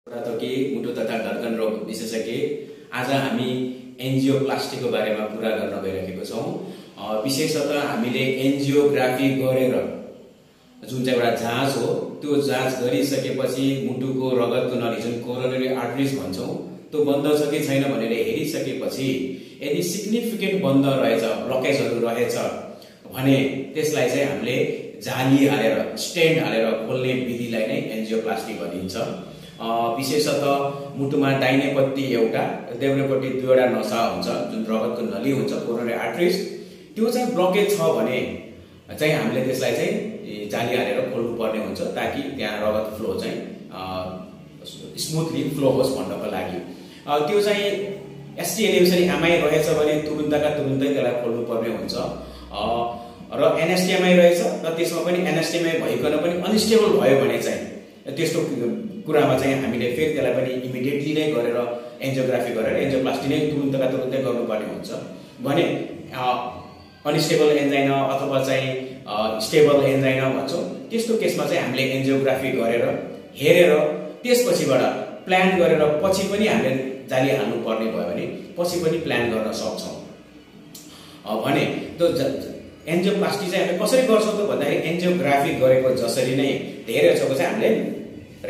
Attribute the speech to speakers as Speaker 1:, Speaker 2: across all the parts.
Speaker 1: कि मुटु तथा धड्कन रोग विशेषज्ञ आज हामी एन्जियोप्लास्टीको बारेमा कुरा गर्न गइरहेको छौं। विशेषतः हामीले एन्जियोग्राफी गरेर जुन चाहिँ एउटा जाँच हो त्यो जाँच गरिसकेपछि मुटुको रगतको नली जुन कोरोनरी आर्टरिज भन्छौं त्यो बन्द छ कि छैन भनेर हेरिसकेपछि यदि सिग्निफिकेन्ट बन्द रहेछ, ब्लकेजहरु रहेछ भने त्यसलाई चाहिँ हामीले जाली हालेर स्टेन्ट हालेर खोल्ने विधिलाई नै एन्जियोप्लास्टी भनिन्छ। विशेषतः मुटुमा दाहिनेपट्टि एउटा देब्रेपट्टि दुईवटा नसा हुन्छ जुन रगतको नली हुन्छ कोरोनरी आर्टरिज, त्यो चाहिँ ब्लकेज छ भने चाहिँ हामीले त्यसलाई चाहिँ जाली हालेर खोल्नु पर्ने हुन्छ ताकि त्यहाँ रगत फ्लो चाहिँ स्मुथली फ्लो होस् भन्नको लागि। त्यो चाहिँ एसटी एलिभेसन एमआई रहेछ भने तुरुन्तका तुरुन्तै त्यसलाई खोल्नु पर्ने हुन्छ र एनएसटीएमआई रहेछ र त्यसमा पनि एनएसटीएमआई भइकन पनि अनस्टेबल भयो भने चाहिँ त्यस्तो कुरामा चाहिँ हामीले फेरि त्यसलाई पनि इमिडिएटली नै गरेर एन्जियोग्राफी गरेर एन्जियोप्लास्टी नै तुरुन्तका तुरुन्तै गर्नुपर्ने हुन्छ भने अनस्टेबल एन्जाइना अथवा चाहिँ स्टेबल एन्जाइना भन्छौं त्यस्तो केसमा चाहिँ हामीले एन्जियोग्राफी गरेर हेरेर त्यसपछिबाट प्लान गरेर पछि पनि हामीले जाली हाल्नु पर्ने भयो भने पछि पनि प्लान गर्न सक्छौं। भने त्यो एन्जियोप्लास्टी चाहिँ हामीले कसरी गर्छौं त भन्दाखेरि एन्जियोग्राफी गरेको जसरी नै धेरै जसो चाहिँ हामीले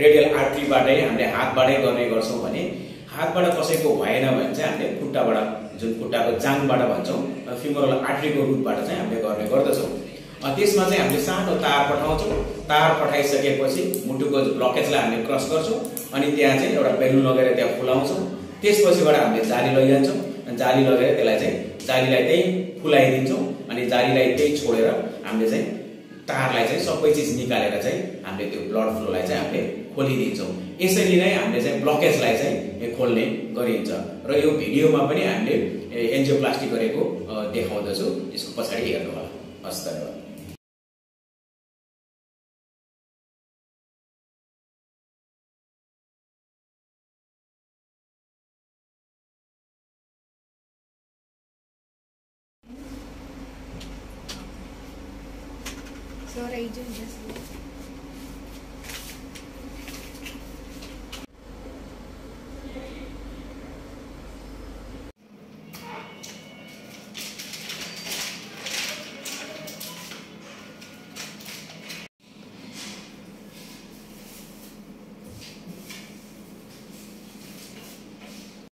Speaker 1: रेडियल आर्टरीबाटै हामीले हातबाटै गर्ने गर्छौं भने हातबाट कसैको भएन भने चाहिँ हामीले खुट्टाबाट जुन खुट्टाको जाङबाट भन्छौं फिमोरल आर्टरीको रुटबाट चाहिँ हामीले गर्ने गर्दछौं। त्यसमा चाहिँ हामीले सानो तार पठाउँछौं, तार पठाइसकेपछि मुटुको ब्लकेजलाई हामीले क्रस गर्छौं अनि त्यहाँ चाहिँ एउटा बेलुन लगेर त्यहाँ फुलाउँछौं। त्यसपछिबाट हामीले जाली लैजान्छौं, जाली लगेर त्यसलाई चाहिँ जालीलाई त्यही फुलाइदिन्छौं अनि जालीलाई त्यही छोडेर हामीले चाहिँ तारलाई चाहिँ सबै चीज निकालेर चाहिँ हामीले त्यो ब्लड फ्लोलाई चाहिँ हामीले खोलिदिन्छौं। यसरी नै हामीले चाहिँ ब्लकेजलाई चाहिँ खोल्ने गरिन्छ र यो भिडियोमा पनि हामीले एन्जियोप्लास्टी गरेको देखाउँदछु, यसको पछाडी हेर्नु होला। हस् धन्यवाद।
Speaker 2: Sir, agent just